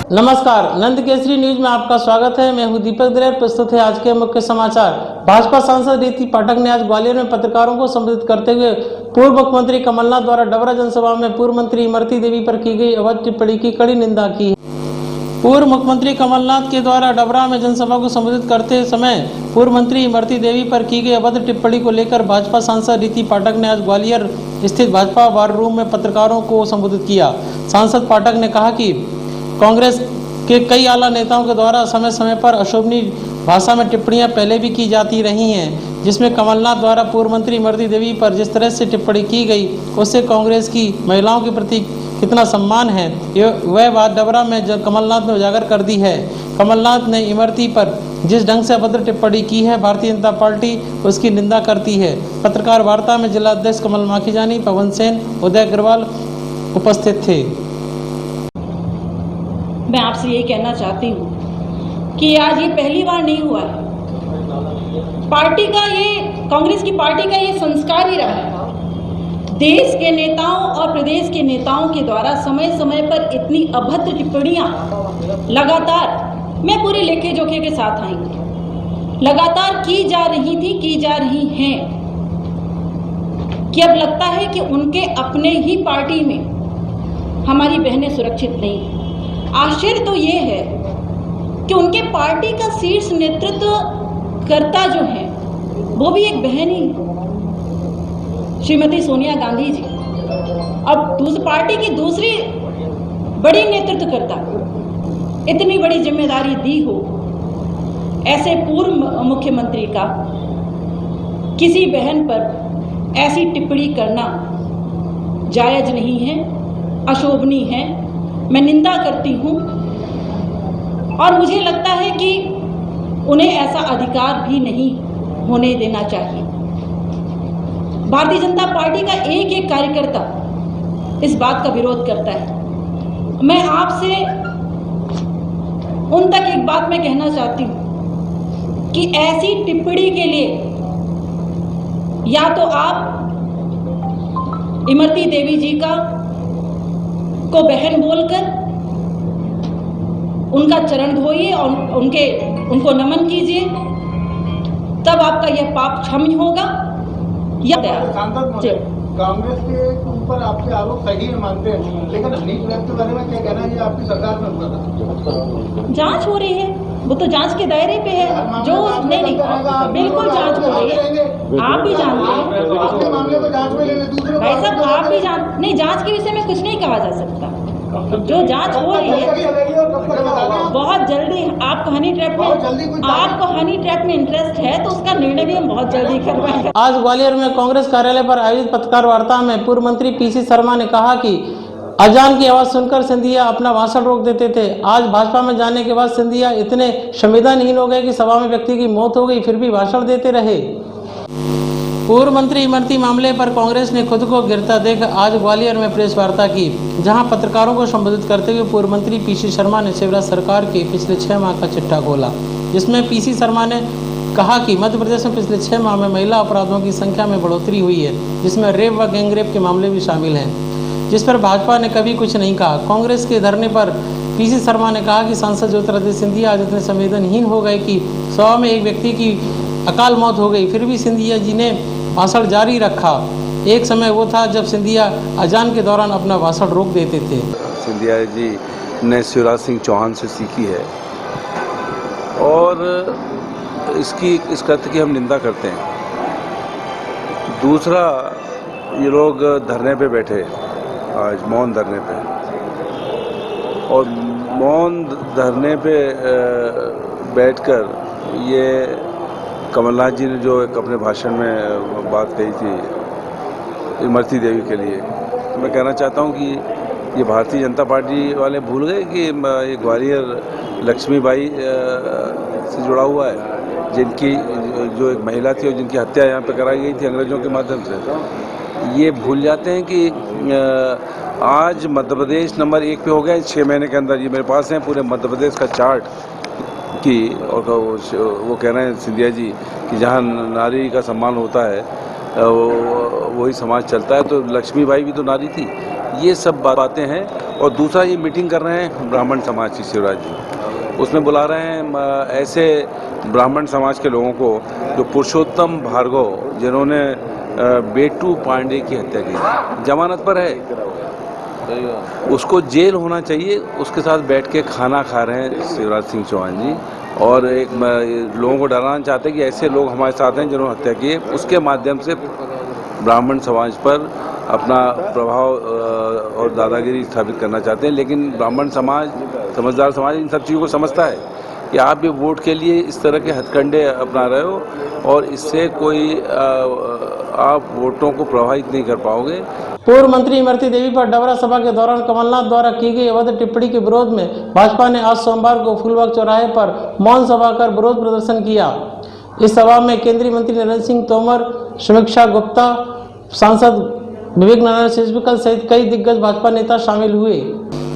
नमस्कार, नंद केसरी न्यूज में आपका स्वागत है। मैं हूं दीपक दलेर। प्रस्तुत है आज के मुख्य समाचार। भाजपा सांसद रीति पाठक ने आज ग्वालियर में पत्रकारों को संबोधित करते हुए पूर्व मुख्यमंत्री कमलनाथ द्वारा डबरा जनसभा में पूर्व मंत्री इमरती देवी पर की गई अभद्र टिप्पणी की कड़ी निंदा की। पूर्व मुख्यमंत्री कमलनाथ के द्वारा डबरा में जनसभा को संबोधित करते समय पूर्व मंत्री इमरती देवी पर की गई अभद्र टिप्पणी को लेकर भाजपा सांसद रीति पाठक ने आज ग्वालियर स्थित भाजपा वार रूम में पत्रकारों को संबोधित किया। सांसद पाठक ने कहा कि कांग्रेस के कई आला नेताओं के द्वारा समय समय पर अशोभनीय भाषा में टिप्पणियां पहले भी की जाती रही हैं, जिसमें कमलनाथ द्वारा पूर्व मंत्री इमरती देवी पर जिस तरह से टिप्पणी की गई उससे कांग्रेस की महिलाओं के प्रति कितना सम्मान है, वह बात डबरा में कमलनाथ ने उजागर कर दी है। कमलनाथ ने इमरती पर जिस ढंग से अभद्र टिप्पणी की है, भारतीय जनता पार्टी उसकी निंदा करती है। पत्रकार वार्ता में जिला अध्यक्ष कमल माखीजानी, पवन सेन, उदय अग्रवाल उपस्थित थे। मैं आपसे यही कहना चाहती हूँ कि आज ये पहली बार नहीं हुआ है। पार्टी का ये, कांग्रेस की पार्टी का ये संस्कार ही रहा है। देश के नेताओं और प्रदेश के नेताओं के द्वारा समय समय पर इतनी अभद्र टिप्पणियां लगातार, मैं पूरे लेखे जोखे के साथ आई, लगातार की जा रही थी, की जा रही हैं, कि अब लगता है कि उनके अपने ही पार्टी में हमारी बहनें सुरक्षित नहीं हैं। आश्चर्य तो ये है कि उनके पार्टी का शीर्ष नेतृत्व करता जो है वो भी एक बहन ही, श्रीमती सोनिया गांधी जी। अब पार्टी की दूसरी बड़ी नेतृत्व करता इतनी बड़ी जिम्मेदारी दी हो, ऐसे पूर्व मुख्यमंत्री का किसी बहन पर ऐसी टिप्पणी करना जायज नहीं है, अशोभनीय है। मैं निंदा करती हूँ और मुझे लगता है कि उन्हें ऐसा अधिकार भी नहीं होने देना चाहिए। भारतीय जनता पार्टी का एक एक कार्यकर्ता इस बात का विरोध करता है। मैं आपसे उन तक एक बात मैं कहना चाहती हूँ कि ऐसी टिप्पणी के लिए या तो आप इमरती देवी जी को बहन बोलकर उनका चरण धोइए और उनको नमन कीजिए, तब आपका यह पाप क्षम्य होगा। या कांग्रेस के ऊपर आपके आरोप सही मानते हैं, लेकिन हनी ट्रैप के बारे में क्या कहना है? ये आपकी सरकार में हुआ था, जांच हो रही है, वो तो जांच के दायरे पे है। जो नहीं बिल्कुल जांच हो रही है, आप भी जानते हैं मामले को जांच में ले लें। दूसरे भाई साहब, आप भी नहीं, जांच के विषय में कुछ नहीं कहा जा सकता। जो जांच हो रही है बहुत जल्दी। आपको हनी ट्रैप में इंटरेस्ट है तो उसका निर्णय भी हम बहुत जल्दी करवाएंगे। आज ग्वालियर में कांग्रेस कार्यालय पर आयोजित पत्रकार वार्ता में पूर्व मंत्री पीसी शर्मा ने कहा कि अजान की आवाज सुनकर सिंधिया अपना भाषण रोक देते थे। आज भाजपा में जाने के बाद सिंधिया इतने संवेदनहीन हो गए कि सभा में व्यक्ति की मौत हो गई फिर भी भाषण देते रहे। पूर्व मंत्री इमरती मामले पर कांग्रेस ने खुद को गिरता देख आज ग्वालियर में प्रेस वार्ता की, जहां पत्रकारों को संबोधित करते हुए पूर्व मंत्री पीसी शर्मा ने शिवराज सरकार के पिछले 6 माह का चिट्ठा खोला, जिसमें पीसी शर्मा ने कहा कि मध्य प्रदेश में पिछले 6 माह में महिला अपराधों की संख्या में बढ़ोतरी हुई है, जिसमें रेप व गैंगरेप के मामले भी शामिल हैं, जिस पर भाजपा ने कभी कुछ नहीं कहा। कांग्रेस के धरने पर पीसी शर्मा ने कहा कि सांसद ज्योतिरादित्य सिंधिया आज इतने संवेदनहीन हो गए कि सभा में एक व्यक्ति की अकाल मौत हो गई, फिर भी सिंधिया जी ने भाषण जारी रखा। एक समय वो था जब सिंधिया अजान के दौरान अपना भाषण रोक देते थे। सिंधिया जी ने शिवराज सिंह चौहान से सीखी है और इस कृत्य की हम निंदा करते हैं। दूसरा, ये लोग धरने पे बैठे आज, मौन धरने पे, और मौन धरने पे बैठकर ये कमलनाथ जी ने जो एक अपने भाषण में बात कही थी इमरती देवी के लिए, मैं कहना चाहता हूँ कि ये भारतीय जनता पार्टी वाले भूल गए कि ये ग्वालियर लक्ष्मीबाई से जुड़ा हुआ है, जिनकी जो एक महिला थी और जिनकी हत्या यहाँ पे कराई गई थी अंग्रेजों के माध्यम से। ये भूल जाते हैं कि आज मध्य प्रदेश नंबर 1 पे हो गया 6 महीने के अंदर। ये मेरे पास है पूरे मध्य प्रदेश का चार्ट की, और वो कह रहे हैं सिंधिया जी कि जहाँ नारी का सम्मान होता है वही समाज चलता है। तो लक्ष्मीबाई भी तो नारी थी, ये सब बातें हैं। और दूसरा, ये मीटिंग कर रहे हैं ब्राह्मण समाज की, शिवराज जी उसमें बुला रहे हैं ऐसे ब्राह्मण समाज के लोगों को जो पुरुषोत्तम भार्गव, जिन्होंने बेटू पांडे की हत्या की, जमानत पर है, उसको जेल होना चाहिए, उसके साथ बैठ के खाना खा रहे हैं शिवराज सिंह चौहान जी। और एक लोगों को डराना चाहते हैं कि ऐसे लोग हमारे साथ हैं जिन्होंने हत्या की है, उसके माध्यम से ब्राह्मण समाज पर अपना प्रभाव और दादागिरी स्थापित करना चाहते हैं। लेकिन ब्राह्मण समाज, समझदार समाज इन सब चीज़ों को समझता है कि आप भी वोट के लिए इस तरह के हथकंडे अपना रहे हो और इससे कोई आप वोटों को प्रभावित नहीं कर पाओगे। पूर्व मंत्री इमरती देवी पर डबरा सभा के दौरान कमलनाथ द्वारा की गई अवैध टिप्पणी के विरोध में भाजपा ने आज सोमवार को फूलबाग चौराहे पर मौन सभा कर विरोध प्रदर्शन किया। इस सभा में केंद्रीय मंत्री नरेंद्र सिंह तोमर, समीक्षा गुप्ता, सांसद विवेक नारायण शेजवलकर सहित कई दिग्गज भाजपा नेता शामिल हुए।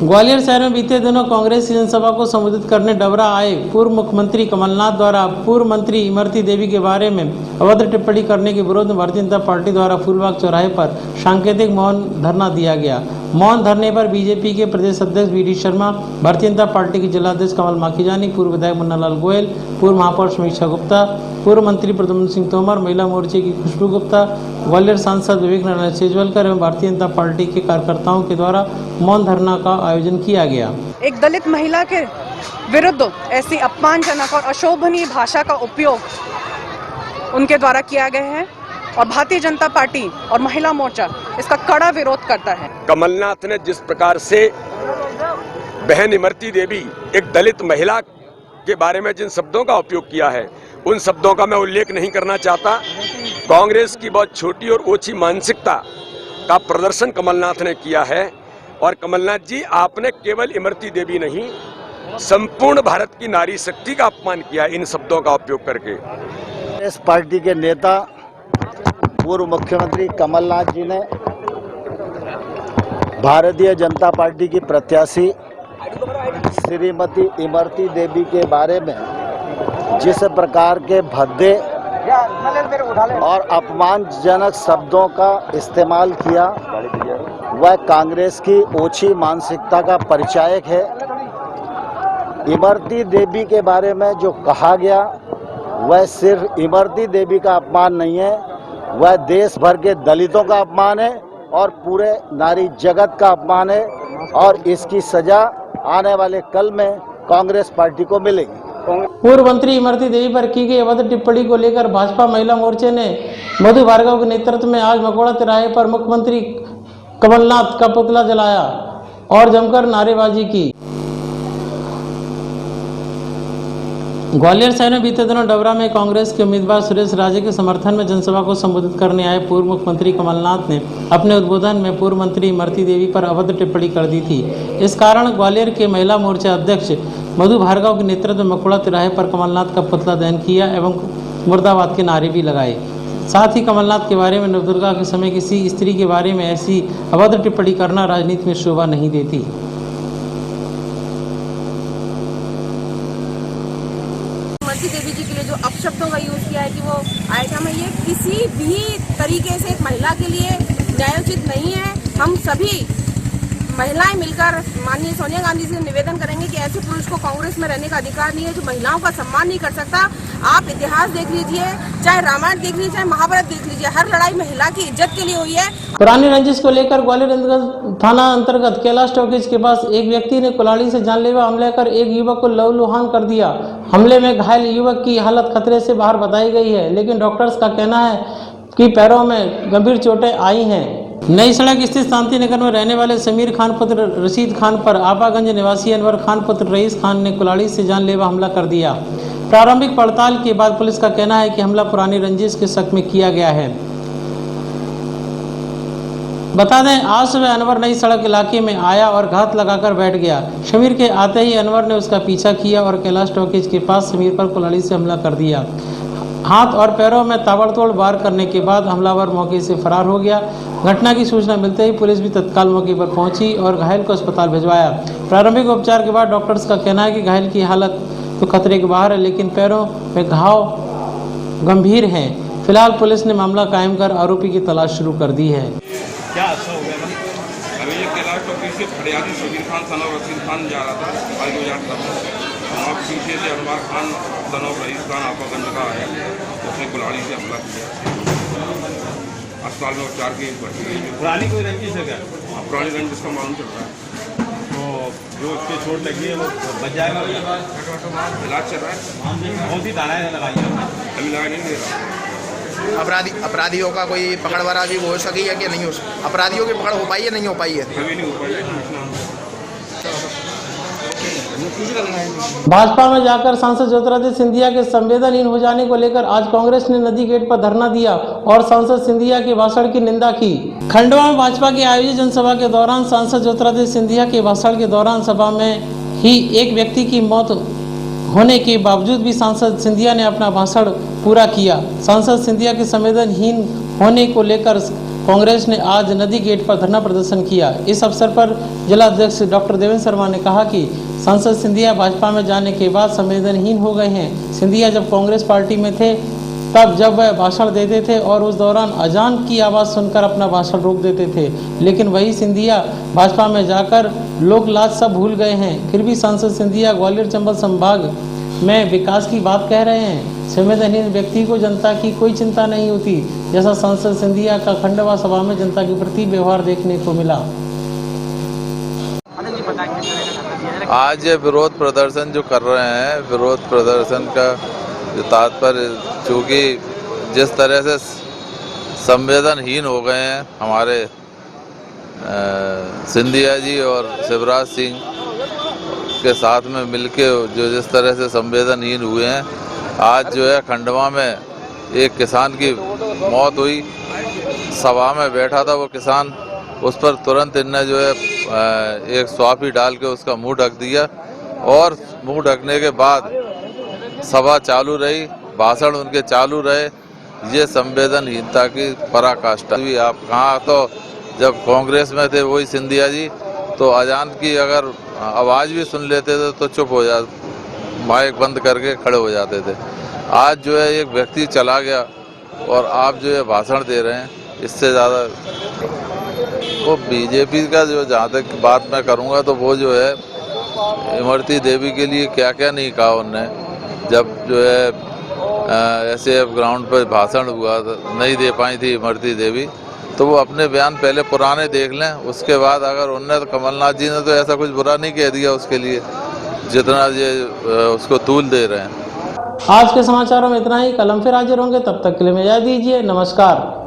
ग्वालियर शहर में बीते दिनों कांग्रेस की जनसभा को संबोधित करने डबरा आए पूर्व मुख्यमंत्री कमलनाथ द्वारा पूर्व मंत्री इमरती देवी के बारे में अभद्र टिप्पणी करने के विरोध में भारतीय जनता पार्टी द्वारा फूलबाग चौराहे पर सांकेतिक मौन धरना दिया गया। मौन धरने पर बीजेपी के प्रदेश अध्यक्ष we D Sharma, Bharatiya Janata party के जिलाध्यक्ष कमल माखीजानी, पूर्व विधायक मुन्नालाल गोयल, पूर्व महापौर समीक्षा गुप्ता, पूर्व मंत्री प्रद्युम्न सिंह तोमर, महिला मोर्चे की खुशबू गुप्ता, ग्वालियर सांसद विवेक नारायण शेजवलकर एवं भारतीय जनता पार्टी के कार्यकर्ताओं के द्वारा मौन धरना का आयोजन किया गया। एक दलित महिला के विरुद्ध ऐसी अपमानजनक और अशोभनीय भाषा का उपयोग उनके द्वारा किया गया है और भारतीय जनता पार्टी और महिला मोर्चा इसका कड़ा विरोध करता है। कमलनाथ ने जिस प्रकार से बहन इमरती देवी, एक दलित महिला के बारे में जिन शब्दों का उपयोग किया है, उन शब्दों का मैं उल्लेख नहीं करना चाहता। कांग्रेस की बहुत छोटी और ओछी मानसिकता का प्रदर्शन कमलनाथ ने किया है। और कमलनाथ जी, आपने केवल इमरती देवी नहीं, संपूर्ण भारत की नारी शक्ति का अपमान किया इन शब्दों का उपयोग करके। इस पार्टी के नेता पूर्व मुख्यमंत्री कमलनाथ जी ने भारतीय जनता पार्टी की प्रत्याशी श्रीमती इमरती देवी के बारे में जिस प्रकार के भद्दे और अपमानजनक शब्दों का इस्तेमाल किया, वह कांग्रेस की ओछी मानसिकता का परिचायक है। इमरती देवी के बारे में जो कहा गया, वह सिर्फ इमरती देवी का अपमान नहीं है, वह देश भर के दलितों का अपमान है और पूरे नारी जगत का अपमान है और इसकी सजा आने वाले कल में कांग्रेस पार्टी को मिलेगी। पूर्व मंत्री इमरती देवी पर की गई अभद्र टिप्पणी को लेकर भाजपा महिला मोर्चे ने मधु भार्गव के नेतृत्व में आज मकोड़ा तिराहे पर मुख्यमंत्री कमलनाथ का पुतला जलाया और जमकर नारेबाजी की। ग्वालियर शहर में बीते दिनों डबरा में कांग्रेस के उम्मीदवार सुरेश राजे के समर्थन में जनसभा को संबोधित करने आए पूर्व मुख्यमंत्री कमलनाथ ने अपने उद्बोधन में पूर्व मंत्री इमरती देवी पर अभद्र टिप्पणी कर दी थी। इस कारण ग्वालियर के महिला मोर्चा अध्यक्ष मधु भार्गव के नेतृत्व में मकोड़ा तिराहे पर कमलनाथ का पुतला दहन किया एवं मुर्दाबाद के नारे भी लगाए। साथ ही कमलनाथ के बारे में नवदुर्गा के समय किसी स्त्री के बारे में ऐसी अभद्र टिप्पणी करना राजनीति में शोभा नहीं देती। इमरती देवी जी के लिए जो अपशब्दों का यूज किया है कि वो आइटम है, ये किसी भी तरीके से एक महिला के लिए न्यायोचित नहीं है। हम सभी महिलाएं मिलकर माननीय सोनिया गांधी से निवेदन करेंगे कि ऐसे पुरुष को कांग्रेस में रहने का अधिकार नहीं है जो महिलाओं का सम्मान नहीं कर सकता। आप इतिहास देख लीजिए, चाहे रामायण देख लीजिए, चाहे महाभारत देख लीजिए, हर लड़ाई महिला की इज्जत के लिए हुई है। पुरानी रंजिश को लेकर ग्वालियर थाना अंतर्गत कैलाश टॉकीज के पास एक व्यक्ति ने कुल्हाड़ी से जानलेवा हमला कर एक युवक को लहूलुहान कर दिया। हमले में घायल युवक की हालत खतरे से बाहर बताई गई है, लेकिन डॉक्टर्स का कहना है कि पैरों में गंभीर चोटें आई हैं। नई सड़क स्थित शांति नगर में रहने वाले समीर खान पुत्र रशीद खान पर आपागंज निवासी अनवर खान पुत्र रईस खान ने कुल्हाड़ी से जानलेवा हमला कर दिया। प्रारंभिक पड़ताल के बाद पुलिस का कहना है कि हमला पुरानी रंजिश के शक में किया गया है। बता दें, आज सुबह अनवर नई सड़क इलाके में आया और घात लगाकर बैठ गया। समीर के आते ही अनवर ने उसका पीछा किया और कैलाश टॉकीज के पास समीर पर कुल्हाड़ी से हमला कर दिया। हाथ और पैरों में ताबड़तोड़ वार करने के बाद हमलावर मौके से फरार हो गया। घटना की सूचना मिलते ही पुलिस भी तत्काल मौके पर पहुंची और घायल को अस्पताल भिजवाया। प्रारंभिक उपचार के बाद डॉक्टर्स का कहना है कि घायल की हालत तो खतरे के बाहर है, लेकिन पैरों में घाव गंभीर हैं। फिलहाल पुलिस ने मामला कायम कर आरोपी की तलाश शुरू कर दी है। क्या अच्छा हो गया? उसके फरियादी शबीर खान सन ऑफ रशीद खान जा रहा था आज 2010 में। वहाँ पीछे से Anwar Khan son of rice Khan आपागंज का है, उसने कुल्हाड़ी से हमला किया। अस्पताल में उपचार की भर्ती है। पुरानी कोई रंजिश है क्या? पुरानी रंजिश का मालूम चल रहा है। तो जो उसके चोट लगी है वो बच जाएगा? इलाज चल रहा है। कौन सी धाराएं लगाई है? अभी लगा नहीं दे रहा। अपराधियों का कोई पकड़वारा भी हो सकी है कि नहीं हो सकी? अपराधियों की पकड़ हो पाई है, नहीं हो पाई है? अभी नहीं हो पाई है। भाजपा में जाकर सांसद ज्योतिरादित्य सिंधिया के संवेदनहीन हो जाने को लेकर आज कांग्रेस ने नदी गेट पर धरना दिया और सांसद सिंधिया के भाषण की निंदा की। खंडवा में भाजपा की आयोजित जनसभा के दौरान सांसद ज्योतिरादित्य सिंधिया के भाषण के दौरान सभा में ही एक व्यक्ति की मौत होने के बावजूद भी सांसद सिंधिया ने अपना भाषण पूरा किया। सांसद सिंधिया के संवेदनहीन होने को लेकर कांग्रेस ने आज नदी गेट पर धरना प्रदर्शन किया। इस अवसर पर जिला अध्यक्ष डॉक्टर देवेंद्र शर्मा ने कहा कि सांसद सिंधिया भाजपा में जाने के बाद संवेदनहीन हो गए हैं। सिंधिया जब कांग्रेस पार्टी में थे तब जब वह भाषण देते थे और उस दौरान अजान की आवाज़ सुनकर अपना भाषण रोक देते थे, लेकिन वही सिंधिया भाजपा में जाकर लोक लाज सब भूल गए हैं। फिर भी सांसद सिंधिया ग्वालियर चंबल संभाग में विकास की बात कह रहे हैं। संवेदनहीन व्यक्ति को जनता की कोई चिंता नहीं होती, जैसा सांसद सिंधिया का खंडवा सभा में जनता के प्रति व्यवहार देखने को मिला। आज ये विरोध प्रदर्शन जो कर रहे हैं, विरोध प्रदर्शन का जो तात्पर्य, चूँकि जिस तरह से संवेदनहीन हो गए हैं हमारे सिंधिया जी और शिवराज सिंह के साथ में मिलके जो जिस तरह से संवेदनहीन हुए हैं, आज जो है खंडवा में एक किसान की मौत हुई। सभा में बैठा था वो किसान, उस पर तुरंत इनने जो है एक स्वाफी डाल के उसका मुंह ढक दिया और मुंह ढकने के बाद सभा चालू रही, भाषण उनके चालू रहे। ये संवेदनहीनता की पराकाष्ठा। आप कहाँ, तो जब कांग्रेस में थे वही सिंधिया जी, तो अजान की अगर आवाज़ भी सुन लेते थे तो चुप हो जा, माइक बंद करके खड़े हो जाते थे। आज जो है एक व्यक्ति चला गया और आप जो है भाषण दे रहे हैं, इससे ज़्यादा वो बीजेपी का जो, जहाँ तक बात मैं करूँगा तो वो जो है इमरती देवी के लिए क्या क्या नहीं कहा उनने। जब जो है एसएएफ ग्राउंड पर भाषण हुआ नहीं दे पाई थी इमरती देवी, तो वो अपने बयान पहले पुराने देख लें, उसके बाद अगर उनने, तो कमलनाथ जी ने तो ऐसा कुछ बुरा नहीं कह दिया उसके लिए जितना ये उसको तूल दे रहे हैं। आज के समाचारों में इतना ही। कल हम फिर हाजिर होंगे, तब तक के लिए इजाज़त दीजिए। नमस्कार।